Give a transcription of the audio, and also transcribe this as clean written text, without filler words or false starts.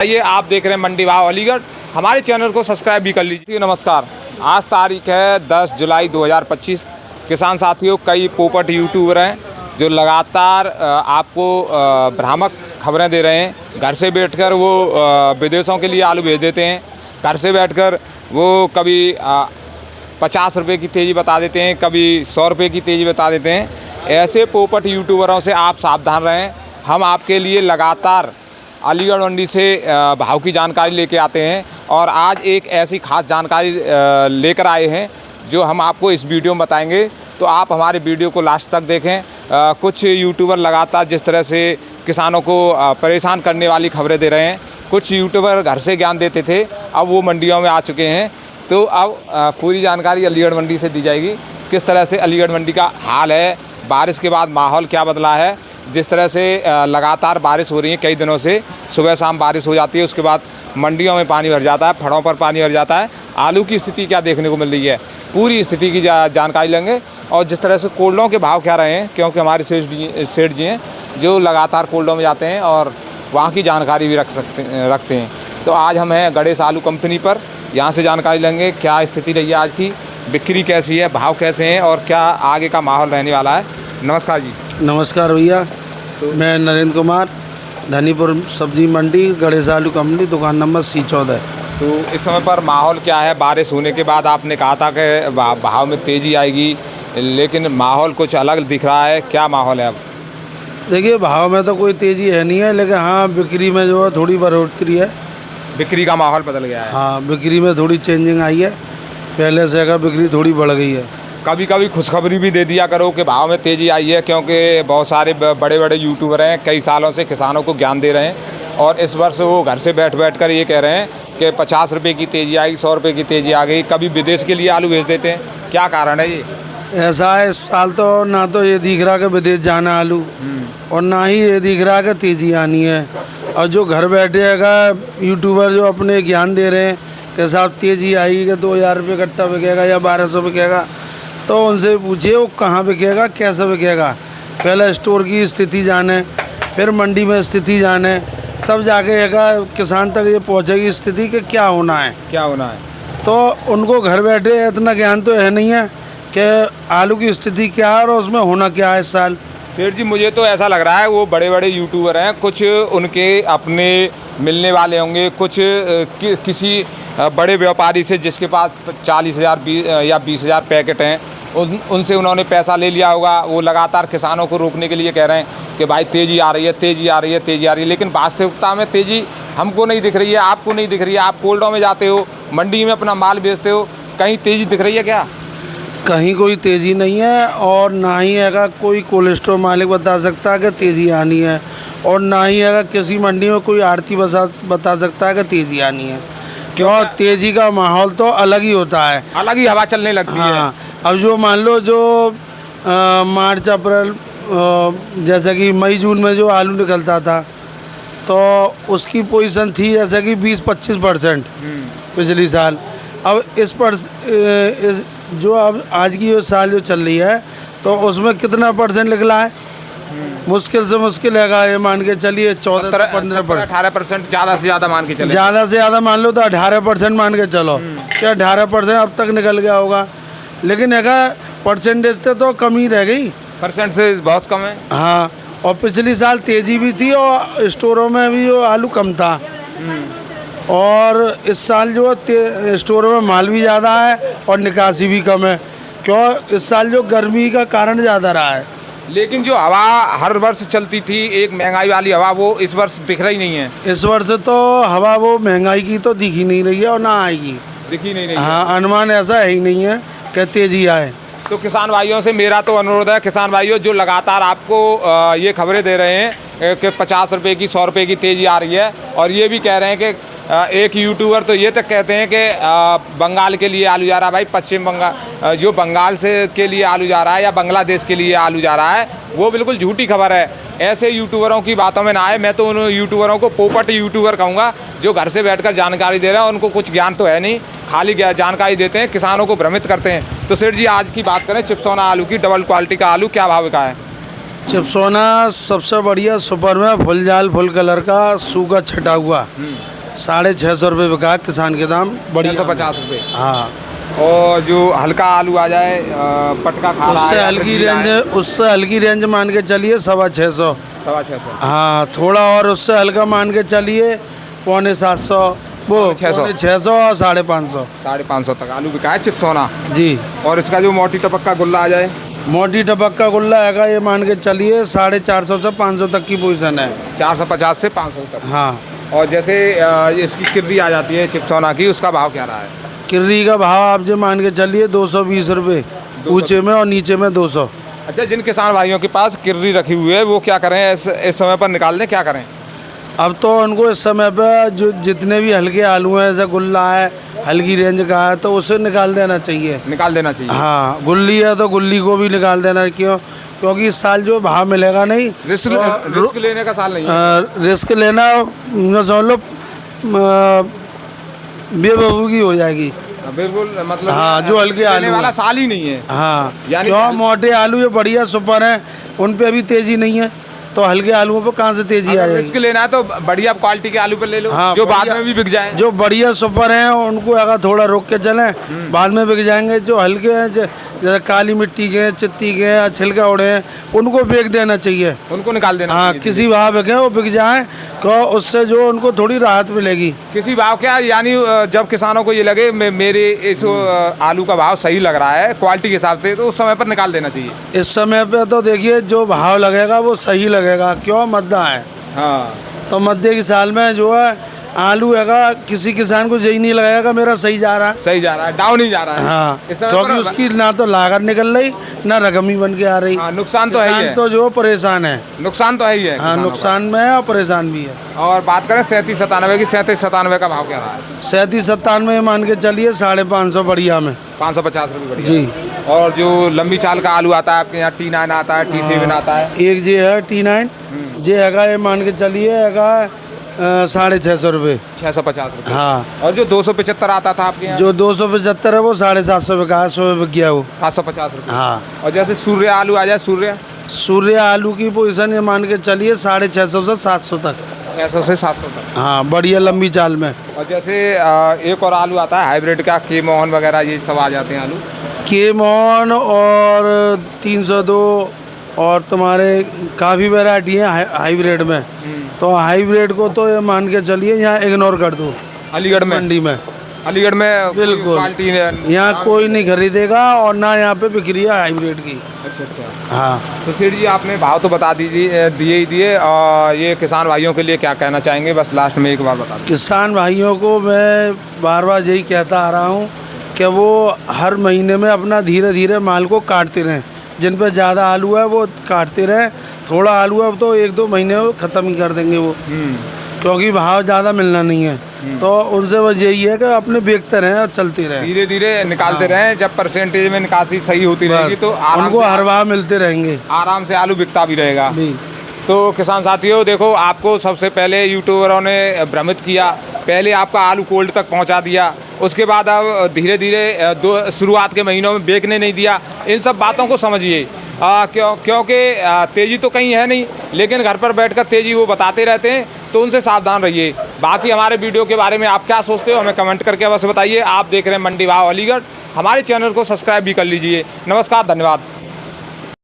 ये आप देख रहे हैं मंडी भाव अलीगढ़। हमारे चैनल को सब्सक्राइब भी कर लीजिए। नमस्कार, आज तारीख है 10 जुलाई 2025। किसान साथियों, कई पोपट यूट्यूबर हैं जो लगातार आपको भ्रामक खबरें दे रहे हैं। घर से बैठकर वो विदेशों के लिए आलू भेज देते हैं। घर से बैठकर वो कभी 50 रुपये की तेज़ी बता देते हैं, कभी 100 रुपये की तेज़ी बता देते हैं। ऐसे पोपट यूट्यूबरों से आप सावधान रहें। हम आपके लिए लगातार अलीगढ़ मंडी से भाव की जानकारी लेके आते हैं और आज एक ऐसी खास जानकारी लेकर आए हैं जो हम आपको इस वीडियो में बताएंगे। तो आप हमारे वीडियो को लास्ट तक देखें। कुछ यूट्यूबर लगातार जिस तरह से किसानों को परेशान करने वाली खबरें दे रहे हैं, कुछ यूट्यूबर घर से ज्ञान देते थे, अब वो मंडियों में आ चुके हैं। तो अब पूरी जानकारी अलीगढ़ मंडी से दी जाएगी। किस तरह से अलीगढ़ मंडी का हाल है, बारिश के बाद माहौल क्या बदला है। जिस तरह से लगातार बारिश हो रही है, कई दिनों से सुबह शाम बारिश हो जाती है, उसके बाद मंडियों में पानी भर जाता है, फड़ों पर पानी भर जाता है। आलू की स्थिति क्या देखने को मिल रही है, पूरी स्थिति की जानकारी लेंगे। और जिस तरह से कोल्डों के भाव क्या रहे हैं, क्योंकि हमारे सेठ जी हैं जो लगातार कोल्डों में जाते हैं और वहाँ की जानकारी भी रखते हैं। तो आज हम हैं गणेश आलू कंपनी पर, यहाँ से जानकारी लेंगे क्या स्थिति रही है आज की, बिक्री कैसी है, भाव कैसे हैं और क्या आगे का माहौल रहने वाला है। नमस्कार जी। नमस्कार भैया, मैं नरेंद्र कुमार, धनीपुर सब्जी मंडी, गणेश आलू कंपनी, दुकान नंबर C14। तो इस समय पर माहौल क्या है? बारिश होने के बाद आपने कहा था कि भाव में तेज़ी आएगी, लेकिन माहौल कुछ अलग दिख रहा है। क्या माहौल है अब? देखिए, भाव में तो कोई तेज़ी है नहीं है, लेकिन हाँ बिक्री में जो है थोड़ी बढ़ोतरी है। बिक्री का माहौल बदल गया है। हाँ, बिक्री में थोड़ी चेंजिंग आई है, पहले से अगर बिक्री थोड़ी बढ़ गई है। कभी कभी खुशखबरी भी दे दिया करो कि भाव में तेज़ी आई है, क्योंकि बहुत सारे बड़े बड़े यूट्यूबर हैं, कई सालों से किसानों को ज्ञान दे रहे हैं और इस वर्ष वो घर से बैठ कर ये कह रहे हैं कि 50 रुपये की तेज़ी आई, 100 रुपये की तेज़ी आ गई। कभी विदेश के लिए आलू भेज देते हैं। क्या कारण है ये? ऐसा है, इस साल तो ना तो ये दिख रहा कि विदेश जाना आलू, और ना ही ये दिख रहा कि तेज़ी आनी है। और जो घर बैठे अगर यूट्यूबर जो अपने ज्ञान दे रहे हैं कि साहब तेज़ी आएगी कि 2000 रुपये कट्टा बिकेगा या 1200 बिकेगा, तो उनसे पूछिए वो कहाँ बिकेगा, कैसे बिकेगा। पहले स्टोर की स्थिति जाने, फिर मंडी में स्थिति जाने, तब जाके किसान तक ये पहुँचेगी स्थिति कि क्या होना है। तो उनको घर बैठे इतना ज्ञान तो है नहीं है कि आलू की स्थिति क्या है और उसमें होना क्या है इस साल। सेठ जी, मुझे तो ऐसा लग रहा है वो बड़े बड़े यूट्यूबर हैं, कुछ उनके अपने मिलने वाले होंगे, कुछ किसी बड़े व्यापारी से जिसके पास 40,000 या 20,000 पैकेट हैं, उनसे उन्होंने पैसा ले लिया होगा। वो लगातार किसानों को रोकने के लिए कह रहे हैं कि भाई तेज़ी आ रही है, तेज़ी आ रही है, तेज़ी आ रही है। लेकिन वास्तविकता में तेज़ी हमको नहीं दिख रही है, आपको नहीं दिख रही है। आप कोल्डों में जाते हो, मंडी में अपना माल बेचते हो, कहीं तेज़ी दिख रही है क्या? कहीं कोई तेज़ी नहीं है, और ना ही अगर कोई कोल्ड स्टोर मालिक बता सकता है कि तेज़ी आनी है, और ना ही अगर किसी मंडी में कोई आड़ती बता सकता है कि तेज़ी आनी है। क्यों? तेज़ी का माहौल तो अलग ही होता है, अलग ही हवा चलने लगती है। अब जो मान लो जो मार्च अप्रैल जैसे कि मई जून में जो आलू निकलता था, तो उसकी पोजीशन थी जैसे कि 20-25% पिछली साल। अब इस जो अब आज की जो साल जो चल रही है, तो उसमें कितना % निकला है? मुश्किल से मुश्किल है, ये मान के चलिए 14-15%, 18%, ज़्यादा से ज़्यादा मान के चलो। ज़्यादा से ज़्यादा मान लो तो 18% मान के चलो। क्या 18% अब तक निकल गया होगा? लेकिन अगर परसेंटेज तो कम ही रह गई, % से बहुत कम है। हाँ, और पिछली साल तेज़ी भी थी और स्टोरों में भी जो आलू कम था, और इस साल जो स्टोरों में माल भी ज़्यादा है और निकासी भी कम है। क्यों? इस साल जो गर्मी का कारण ज़्यादा रहा है। लेकिन जो हवा हर वर्ष चलती थी, एक महंगाई वाली हवा, वो इस वर्ष दिख रही नहीं है। इस वर्ष तो हवा वो महंगाई की तो दिख ही नहीं रही है और ना आएगी, दिखी नहीं रही। हाँ, अनुमान ऐसा है ही नहीं है कि तेज़ी आए। तो किसान भाइयों से मेरा तो अनुरोध है, किसान भाइयों जो लगातार आपको ये खबरें दे रहे हैं कि 50 रुपये की, 100 रुपये की तेज़ी आ रही है, और ये भी कह रहे हैं कि एक यूट्यूबर तो ये तक कहते हैं कि बंगाल के लिए आलू जा रहा है। भाई, पश्चिम बंगाल जो बंगाल से के लिए आलू जा रहा है या बांग्लादेश के लिए आलू जा रहा है, वो बिल्कुल झूठी खबर है। ऐसे यूट्यूबरों की बातों में ना आए। मैं तो उन यूट्यूबरों को पोपट यूट्यूबर कहूँगा जो घर से बैठकर जानकारी दे रहे हैं। उनको कुछ ज्ञान तो है नहीं, खाली जानकारी देते हैं, किसानों को भ्रमित करते हैं। तो सेठ जी, आज की बात करें चिप्सोना आलू की, डबल क्वालिटी का आलू क्या भाव का है? चिप्सोना सबसे बढ़िया सुपर में फुल जाल फुल कलर का सूखा छटा हुआ 650 रुपये बिका है किसान के दाम बढ़िया। 650 रुपये। हाँ, और जो हल्का आलू आ जाए पटका खा रहा उससे है, हल्की गीला है, रेंज, उससे हल्की रेंज मान के चलिए 650। 650। हाँ, थोड़ा और उससे हल्का मान के चलिए 650, वो 650 600 और 550। 550 तक आलू बिका है चिप्स होना। जी। और इसका जो मोटी टपक का गुल्ला आ जाए, मोटी टपक का गुल्ला हैगा, ये मान के चलिए 450 से 500 तक की पोजीशन है। 450 से 500 तक। हाँ। और जैसे इसकी किर्री आ जाती है चिप्स होना की, उसका भाव क्या रहा है? किर्री का भाव आप जो मान के चलिए 220 रुपये ऊंचे में और नीचे में 200। अच्छा, जिन किसान भाइयों के पास किर्री रखी हुई है वो क्या करें, इस समय पर निकाल दें, क्या करें? अब तो उनको इस समय पे जो जितने भी हल्के आलू हैं, जैसे गुल्ला है हल्की रेंज का है, तो उसे निकाल देना चाहिए। निकाल देना चाहिए। हाँ, गुल्ली है तो गुल्ली को भी निकाल देना। क्योंकि इस साल जो भाव मिलेगा नहीं, रिस्क लेने का साल नहीं है। रिस्क लेना समझ लो बेवकूफ़ी हो जाएगी। बिल्कुल, मतलब हाँ, जो हल्के आलू लेने वाला हैं। साल ही नहीं है। हाँ, यानी क्यों मोटे आलू ये बढ़िया सुपर हैं, उन पे अभी तेजी नहीं है, तो हल्के आलुओं पे कहाँ से तेजी अगर आएगी? रिस्क लेना है तो बढ़िया क्वालिटी के आलू पे ले लो, हाँ, जो बाद बढ़िया- में भी बिक जाए। जो बढ़िया सुपर हैं उनको अगर थोड़ा रोक के चलें, बाद में बिक जाएंगे। जो हल्के हैं जैसे काली मिट्टी के हैं, चित्ती के हैं, छिलका उड़े हैं, उनको फेंक देना चाहिए। उनको निकाल देना हाँ, चाहिए। किसी भाव बिके वो बिक जाएं, तो उससे जो उनको थोड़ी राहत मिलेगी। किसी भाव क्या, यानी जब किसानों को ये लगे मेरे इस आलू का भाव सही लग रहा है क्वालिटी के हिसाब से, तो उस समय पर निकाल देना चाहिए। इस समय पे तो देखिए जो भाव लगेगा वो सही लगेगा, क्यों मद्दा है। हाँ, तो मध्य की साल में जो है आलू हैगा, किसी किसान को यही नहीं लगेगा मेरा सही जा रहा है। सही जा रहा है, डाउन ही जा रहा है। हाँ, इस समय क्योंकि पर- उसकी ना तो लागत निकल रही, ना रकमी बन के आ रही। हाँ, नुकसान तो है ही किसान है। तो जो परेशान है। नुकसान तो है ही है हाँ, किसानों नुकसान में है और परेशान भी है। का। और बात करें 37-97 की, 37-97 का भाव क्या रहा है? 37-97 मान के चलिए 550 बढ़िया में। 550 रुपये बढ़िया। जी। और जो लंबी चाल का आलू आता है आपके यहाँ, T9 आता है, T7 आता है। एक ये है T9, ये हैगा, ये मान के चलिए हैगा 650 रुपये। 650 रुपये। हाँ। और जो 275 आता था आपके यहाँ, जो 275 है वो 750 रुपये का है, 100 रुपये गया वो। 750 रुपये। हाँ। और जैसे सूर्य आलू आ जाए, सूर्य आलू की पोजीशन ये मान के चलिए 650 से 700 तक। 600 से 700 तक। हाँ, बढ़िया लंबी चाल में। और जैसे एक और आलू आता है हाइब्रिड का, के मोहन वगैरह, ये सब आ जाते हैं आलू। के मोहन और 302 और तुम्हारे काफ़ी वैरायटी है हाइब्रिड में। तो हाइब्रिड को तो ये मान के चलिए यहाँ इग्नोर कर दो अलीगढ़ में। मंडी में। अलीगढ़ में बिल्कुल। क्वालिटी यहाँ कोई नहीं खरीदेगा और ना यहाँ पे बिक्री है हाइब्रिड की। अच्छा अच्छा। हाँ। तो सेठ जी, आपने भाव तो बता दीजिए, दिए ही दिए, और ये किसान भाइयों के लिए क्या कहना चाहेंगे, बस लास्ट में एक बार बता दीजिए। किसान भाइयों को मैं बार बार यही कहता आ रहा हूँ कि वो हर महीने में अपना धीरे धीरे माल को काटते रहें। जिन पे ज़्यादा आलू है वो काटते रहें, थोड़ा आलू है तो 1-2 महीने में ख़त्म ही कर देंगे वो, क्योंकि भाव ज़्यादा मिलना नहीं है। तो उनसे बस यही है कि अपने बेचते रहें और चलते रहें, धीरे धीरे निकालते रहें। जब परसेंटेज में निकासी सही होती रहेगी तो उनको हर भाव मिलते रहेंगे, आराम से आलू बिकता भी रहेगा। जी। तो किसान साथियों, देखो, आपको सबसे पहले यूट्यूबरों ने भ्रमित किया, पहले आपका आलू कोल्ड तक पहुंचा दिया, उसके बाद अब धीरे धीरे शुरुआत के महीनों में बेचने नहीं दिया। इन सब बातों को समझिए, क्योंकि तेज़ी तो कहीं है नहीं, लेकिन घर पर बैठकर तेज़ी वो बताते रहते हैं, तो उनसे सावधान रहिए। बाकी हमारे वीडियो के बारे में आप क्या सोचते हो हमें कमेंट करके अवश्य बताइए। आप देख रहे हैं मंडी भाव अलीगढ़, हमारे चैनल को सब्सक्राइब भी कर लीजिए। नमस्कार, धन्यवाद।